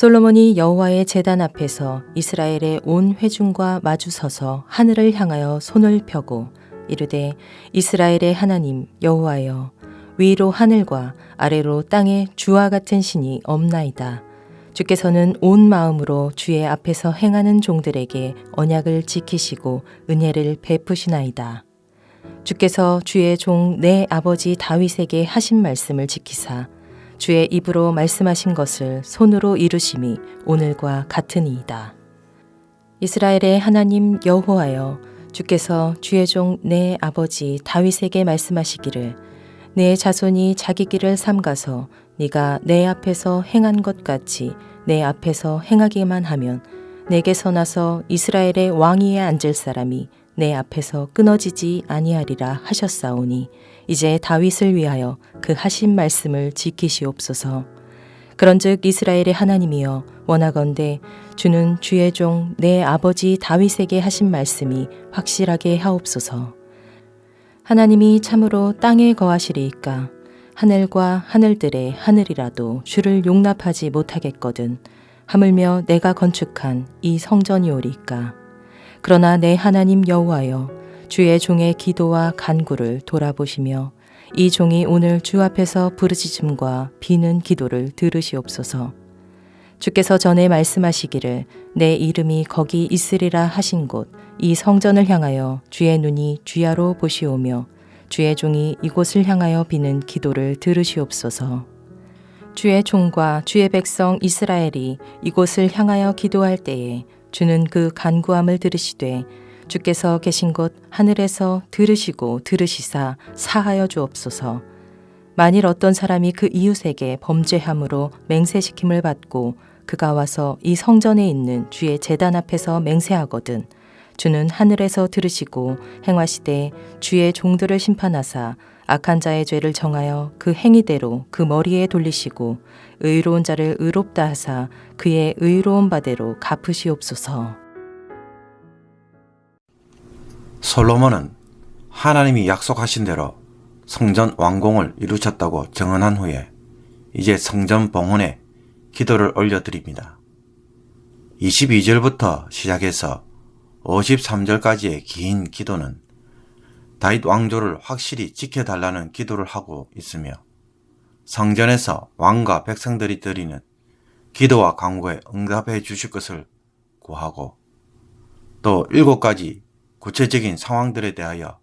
솔로몬이 여호와의 제단 앞에서 이스라엘의 온 회중과 마주서서 하늘을 향하여 손을 펴고 이르되 이스라엘의 하나님 여호와여 위로 하늘과 아래로 땅에 주와 같은 신이 없나이다. 주께서는 온 마음으로 주의 앞에서 행하는 종들에게 언약을 지키시고 은혜를 베푸시나이다. 주께서 주의 종 내 아버지 다윗에게 하신 말씀을 지키사 주의 입으로 말씀하신 것을 손으로 이루심이 오늘과 같으니이다. 이스라엘의 하나님 여호와여 주께서 주의 종 내 아버지 다윗에게 말씀하시기를 내 자손이 자기 길을 삼가서 네가 내 앞에서 행한 것 같이 내 앞에서 행하기만 하면 내게서 나서 이스라엘의 왕위에 앉을 사람이 내 앞에서 끊어지지 아니하리라 하셨사오니 이제 다윗을 위하여 그 하신 말씀을 지키시옵소서. 그런즉 이스라엘의 하나님이여 원하건대 주는 주의 종 내 아버지 다윗에게 하신 말씀이 확실하게 하옵소서. 하나님이 참으로 땅에 거하시리이까 하늘과 하늘들의 하늘이라도 주를 용납하지 못하겠거든 하물며 내가 건축한 이 성전이오리이까. 그러나 내 하나님 여호와여 주의 종의 기도와 간구를 돌아보시며 이 종이 오늘 주 앞에서 부르짖음과 비는 기도를 들으시옵소서. 주께서 전에 말씀하시기를 내 이름이 거기 있으리라 하신 곳 이 성전을 향하여 주의 눈이 주야로 보시오며 주의 종이 이곳을 향하여 비는 기도를 들으시옵소서. 주의 종과 주의 백성 이스라엘이 이곳을 향하여 기도할 때에 주는 그 간구함을 들으시되 주께서 계신 곳 하늘에서 들으시고 들으시사 사하여 주옵소서. 만일 어떤 사람이 그 이웃에게 범죄함으로 맹세시킴을 받고 그가 와서 이 성전에 있는 주의 제단 앞에서 맹세하거든 주는 하늘에서 들으시고 행하시되 주의 종들을 심판하사 악한 자의 죄를 정하여 그 행위대로 그 머리에 돌리시고 의로운 자를 의롭다 하사 그의 의로운 바대로 갚으시옵소서. 솔로몬은 하나님이 약속하신 대로 성전 완공을 이루셨다고 증언한 후에 이제 성전 봉헌에 기도를 올려드립니다. 22절부터 시작해서 53절까지의 긴 기도는 다윗 왕조를 확실히 지켜달라는 기도를 하고 있으며 성전에서 왕과 백성들이 드리는 기도와 간구에 응답해 주실 것을 구하고 또 7가지 구체적인 상황들에 대하여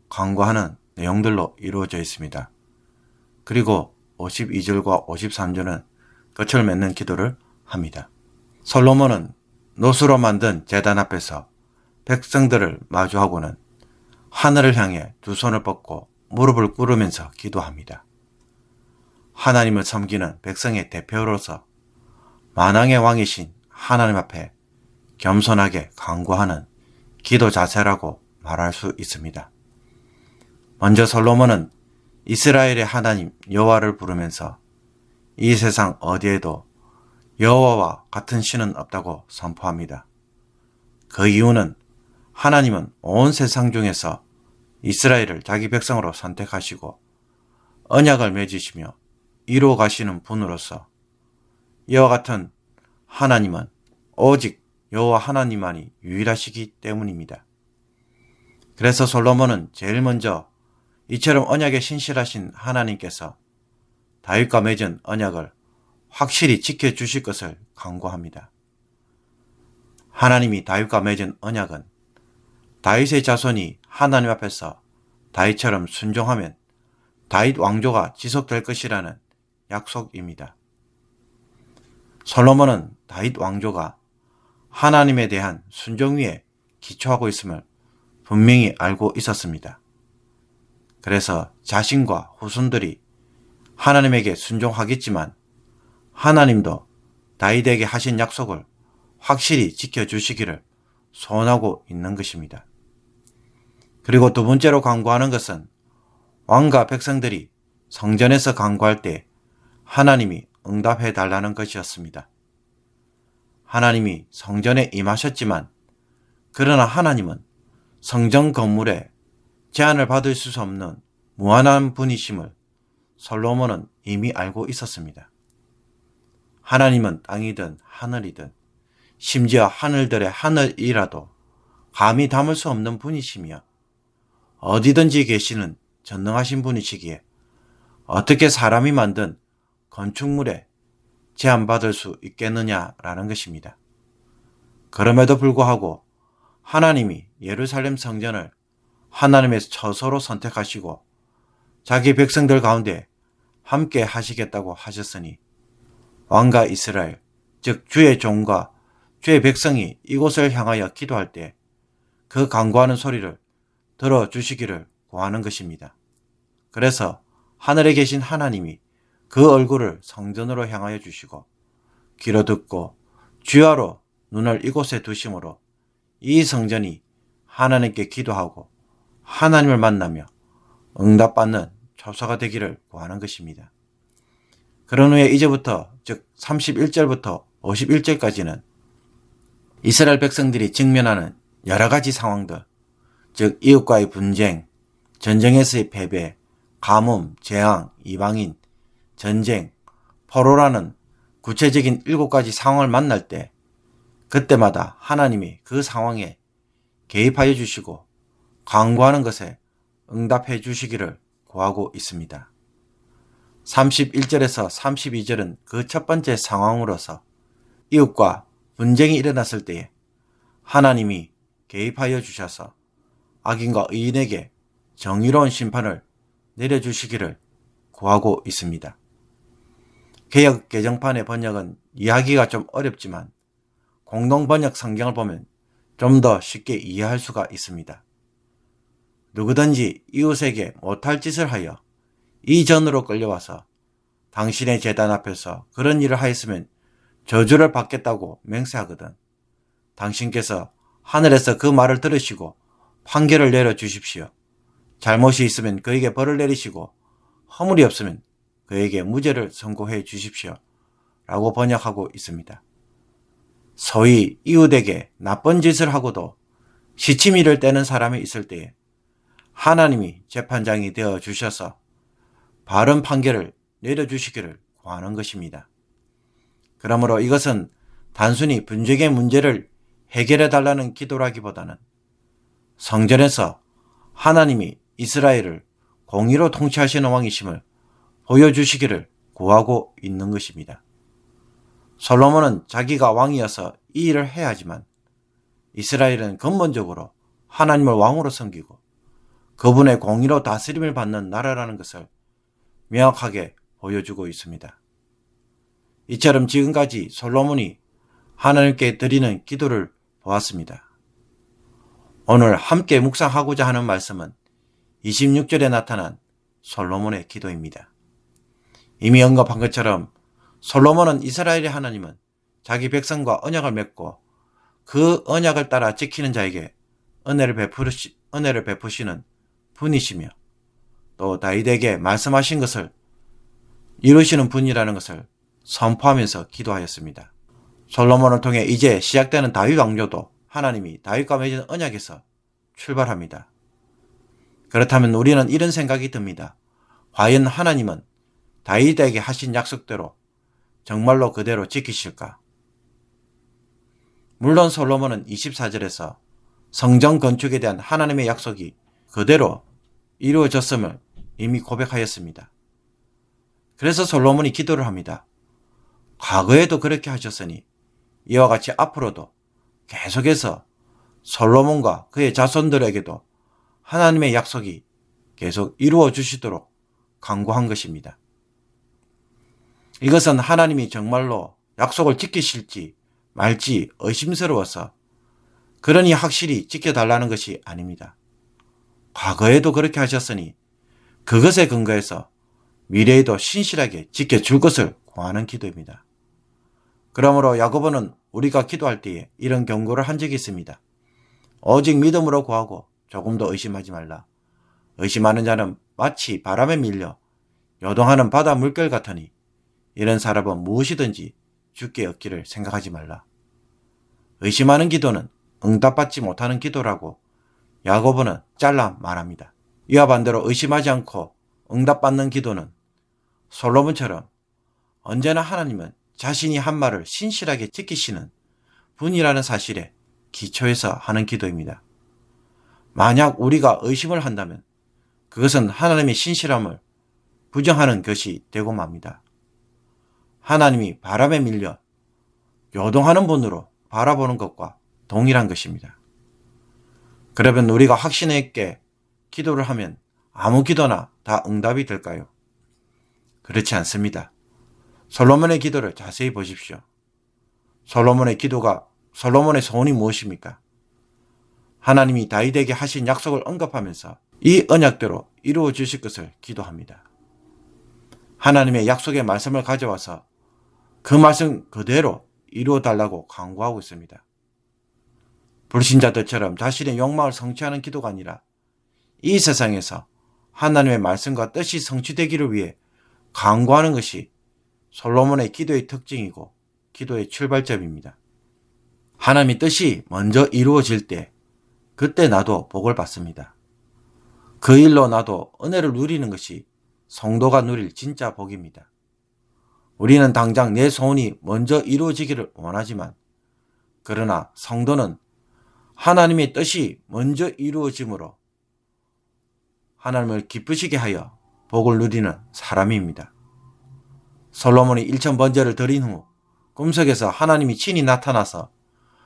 간구하는 내용들로 이루어져 있습니다. 그리고 52절과 53절은 끝을 맺는 기도를 합니다. 솔로몬은 노수로 만든 제단 앞에서 백성들을 마주하고는 하늘을 향해 두 손을 뻗고 무릎을 꿇으면서 기도합니다. 하나님을 섬기는 백성의 대표로서 만왕의 왕이신 하나님 앞에 겸손하게 간구하는 기도 자세라고 말할 수 있습니다. 먼저 솔로몬은 이스라엘의 하나님 여호와를 부르면서 이 세상 어디에도 여호와와 같은 신은 없다고 선포합니다. 그 이유는 하나님은 온 세상 중에서 이스라엘을 자기 백성으로 선택하시고 언약을 맺으시며 이루어 가시는 분으로서 이와 같은 하나님은 오직 여호와 하나님만이 유일하시기 때문입니다. 그래서 솔로몬은 제일 먼저 이처럼 언약에 신실하신 하나님께서 다윗과 맺은 언약을 확실히 지켜주실 것을 간구합니다. 하나님이 다윗과 맺은 언약은 다윗의 자손이 하나님 앞에서 다윗처럼 순종하면 다윗 왕조가 지속될 것이라는 약속입니다. 솔로몬은 다윗 왕조가 하나님에 대한 순종 위에 기초하고 있음을 분명히 알고 있었습니다. 그래서 자신과 후손들이 하나님에게 순종하겠지만 하나님도 다윗에게 하신 약속을 확실히 지켜주시기를 소원하고 있는 것입니다. 그리고 두 번째로 간구하는 것은 왕과 백성들이 성전에서 간구할 때 하나님이 응답해 달라는 것이었습니다. 하나님이 성전에 임하셨지만 그러나 하나님은 성전 건물에 제한을 받을 수 없는 무한한 분이심을 솔로몬은 이미 알고 있었습니다. 하나님은 땅이든 하늘이든 심지어 하늘들의 하늘이라도 감히 담을 수 없는 분이시며 어디든지 계시는 전능하신 분이시기에 어떻게 사람이 만든 건축물에 제한받을 수 있겠느냐라는 것입니다. 그럼에도 불구하고 하나님이 예루살렘 성전을 하나님의 처소로 선택하시고 자기 백성들 가운데 함께 하시겠다고 하셨으니 왕과 이스라엘, 즉 주의 종과 주의 백성이 이곳을 향하여 기도할 때 그 간구하는 소리를 들어주시기를 구하는 것입니다. 그래서 하늘에 계신 하나님이 그 얼굴을 성전으로 향하여 주시고 귀로 듣고 주야로 눈을 이곳에 두심으로 이 성전이 하나님께 기도하고 하나님을 만나며 응답받는 처소가 되기를 구하는 것입니다. 그런 후에 이제부터 즉 31절부터 51절까지는 이스라엘 백성들이 직면하는 여러 가지 상황들, 즉 이웃과의 분쟁, 전쟁에서의 패배, 가뭄, 재앙, 이방인, 전쟁, 포로라는 구체적인 7가지 상황을 만날 때 그때마다 하나님이 그 상황에 개입하여 주시고 간구하는 것에 응답해 주시기를 구하고 있습니다. 31절에서 32절은 그 첫 번째 상황으로서 이웃과 분쟁이 일어났을 때에 하나님이 개입하여 주셔서 악인과 의인에게 정의로운 심판을 내려주시기를 구하고 있습니다. 개역 개정판의 번역은 이해하기가 좀 어렵지만 공동 번역 성경을 보면 좀 더 쉽게 이해할 수가 있습니다. 누구든지 이웃에게 못할 짓을 하여 이 전으로 끌려와서 당신의 제단 앞에서 그런 일을 하였으면 저주를 받겠다고 맹세하거든 당신께서 하늘에서 그 말을 들으시고 판결을 내려주십시오. 잘못이 있으면 그에게 벌을 내리시고 허물이 없으면 그에게 무죄를 선고해 주십시오. 라고 번역하고 있습니다. 소위 이웃에게 나쁜 짓을 하고도 시치미를 떼는 사람이 있을 때에 하나님이 재판장이 되어 주셔서 바른 판결을 내려주시기를 구하는 것입니다. 그러므로 이것은 단순히 분쟁의 문제를 해결해 달라는 기도라기보다는 성전에서 하나님이 이스라엘을 공의로 통치하시는 왕이심을 보여주시기를 구하고 있는 것입니다. 솔로몬은 자기가 왕이어서 이 일을 해야 하지만 이스라엘은 근본적으로 하나님을 왕으로 섬기고 그분의 공의로 다스림을 받는 나라라는 것을 명확하게 보여주고 있습니다. 이처럼 지금까지 솔로몬이 하나님께 드리는 기도를 보았습니다. 오늘 함께 묵상하고자 하는 말씀은 26절에 나타난 솔로몬의 기도입니다. 이미 언급한 것처럼 솔로몬은 이스라엘의 하나님은 자기 백성과 언약을 맺고 그 언약을 따라 지키는 자에게 은혜를 베푸시는 분이시며 또 다윗에게 말씀하신 것을 이루시는 분이라는 것을 선포하면서 기도하였습니다. 솔로몬을 통해 이제 시작되는 다윗 왕조도 하나님이 다윗과 맺은 언약에서 출발합니다. 그렇다면 우리는 이런 생각이 듭니다. 과연 하나님은 다윗에게 하신 약속대로 정말로 그대로 지키실까? 물론 솔로몬은 24절에서 성전 건축에 대한 하나님의 약속이 그대로 이루어졌음을 이미 고백하였습니다. 그래서 솔로몬이 기도를 합니다. 과거에도 그렇게 하셨으니 이와 같이 앞으로도 계속해서 솔로몬과 그의 자손들에게도 하나님의 약속이 계속 이루어 주시도록 간구한 것입니다. 이것은 하나님이 정말로 약속을 지키실지 말지 의심스러워서 그러니 확실히 지켜달라는 것이 아닙니다. 과거에도 그렇게 하셨으니 그것에 근거해서 미래에도 신실하게 지켜줄 것을 구하는 기도입니다. 그러므로 야고보는 우리가 기도할 때에 이런 경고를 한 적이 있습니다. 오직 믿음으로 구하고 조금도 의심하지 말라. 의심하는 자는 마치 바람에 밀려 요동하는 바다 물결 같으니 이런 사람은 무엇이든지 주께 얻기를 생각하지 말라. 의심하는 기도는 응답받지 못하는 기도라고 야고보는 잘라 말합니다. 이와 반대로 의심하지 않고 응답받는 기도는 솔로몬처럼 언제나 하나님은 자신이 한 말을 신실하게 지키시는 분이라는 사실에 기초해서 하는 기도입니다. 만약 우리가 의심을 한다면 그것은 하나님의 신실함을 부정하는 것이 되고 맙니다. 하나님이 바람에 밀려 요동하는 분으로 바라보는 것과 동일한 것입니다. 그러면 우리가 확신 있게 기도를 하면 아무 기도나 다 응답이 될까요? 그렇지 않습니다. 솔로몬의 기도를 자세히 보십시오. 솔로몬의 소원이 무엇입니까? 하나님이 다윗에게 하신 약속을 언급하면서 이 언약대로 이루어 주실 것을 기도합니다. 하나님의 약속의 말씀을 가져와서 그 말씀 그대로 이루어 달라고 간구하고 있습니다. 불신자들처럼 자신의 욕망을 성취하는 기도가 아니라 이 세상에서 하나님의 말씀과 뜻이 성취되기를 위해 간구하는 것이 솔로몬의 기도의 특징이고 기도의 출발점입니다. 하나님의 뜻이 먼저 이루어질 때 그때 나도 복을 받습니다. 그 일로 나도 은혜를 누리는 것이 성도가 누릴 진짜 복입니다. 우리는 당장 내 소원이 먼저 이루어지기를 원하지만 그러나 성도는 하나님의 뜻이 먼저 이루어짐으로 하나님을 기쁘시게 하여 복을 누리는 사람입니다. 솔로몬이 1000번제를 드린 후 꿈속에서 하나님이 친히 나타나서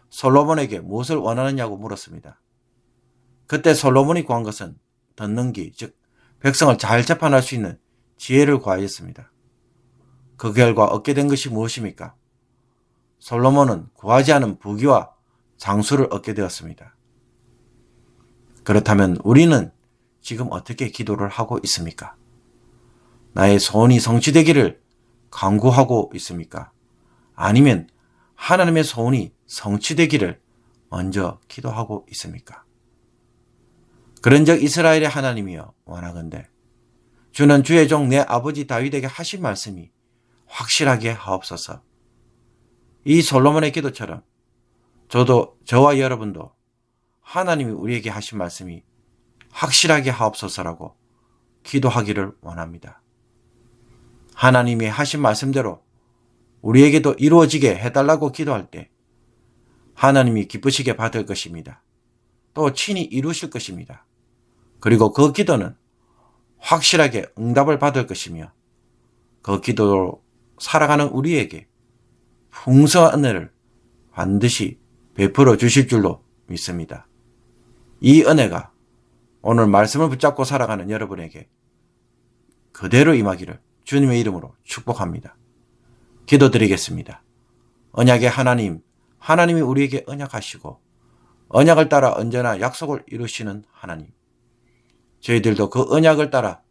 솔로몬에게 무엇을 원하느냐고 물었습니다. 그때 솔로몬이 구한 것은 듣는 귀, 즉 백성을 잘 재판할 수 있는 지혜를 구하였습니다. 그 결과 얻게 된 것이 무엇입니까? 솔로몬은 구하지 않은 부귀와 장수를 얻게 되었습니다. 그렇다면 우리는 지금 어떻게 기도를 하고 있습니까? 나의 소원이 성취되기를 간구하고 있습니까? 아니면 하나님의 소원이 성취되기를 먼저 기도하고 있습니까? 그런즉 이스라엘의 하나님이여 원하건대 주는 주의 종 내 아버지 다윗에게 하신 말씀이 확실하게 하옵소서. 이 솔로몬의 기도처럼 저와 여러분도 하나님이 우리에게 하신 말씀이 확실하게 하옵소서라고 기도하기를 원합니다. 하나님이 하신 말씀대로 우리에게도 이루어지게 해달라고 기도할 때 하나님이 기쁘시게 받을 것입니다. 또 친히 이루실 것입니다. 그리고 그 기도는 확실하게 응답을 받을 것이며 그 기도로 살아가는 우리에게 풍성한 은혜를 반드시 베풀어 주실 줄로 믿습니다. 이 은혜가 오늘 말씀을 붙잡고 살아가는 여러분에게 그대로 임하기를 주님의 이름으로 축복합니다. 기도드리겠습니다. 언약의 하나님, 하나님이 우리에게 언약하시고 언약을 따라 언제나 약속을 이루시는 하나님. 저희들도 그 언약을 따라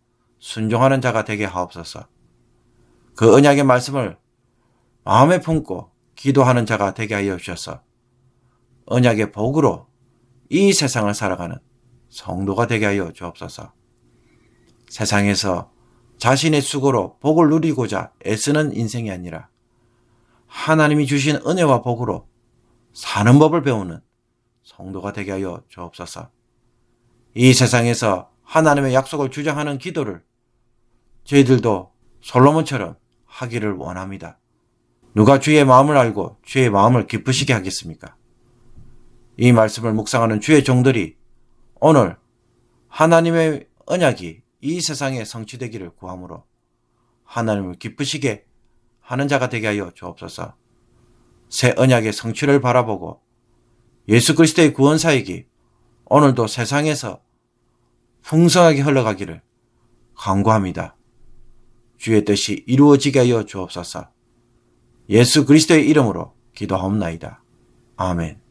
순종하는 자가 되게 하옵소서. 그 언약의 말씀을 마음에 품고 기도하는 자가 되게 하여 주셔서 언약의 복으로 이 세상을 살아가는 성도가 되게 하여 주옵소서. 세상에서 자신의 수고로 복을 누리고자 애쓰는 인생이 아니라 하나님이 주신 은혜와 복으로 사는 법을 배우는 성도가 되게 하여 주옵소서. 이 세상에서 하나님의 약속을 주장하는 기도를 저희들도 솔로몬처럼 하기를 원합니다. 누가 주의 마음을 알고 주의 마음을 기쁘시게 하겠습니까? 이 말씀을 묵상하는 주의 종들이 오늘 하나님의 언약이 이 세상에 성취되기를 구함으로 하나님을 기쁘시게 하는 자가 되게 하여 주옵소서. 새 언약의 성취를 바라보고 예수 그리스도의 구원 사역이 오늘도 세상에서 풍성하게 흘러가기를 간구합니다. 주의 뜻이 이루어지게 하여 주옵소서. 예수 그리스도의 이름으로 기도하옵나이다. 아멘.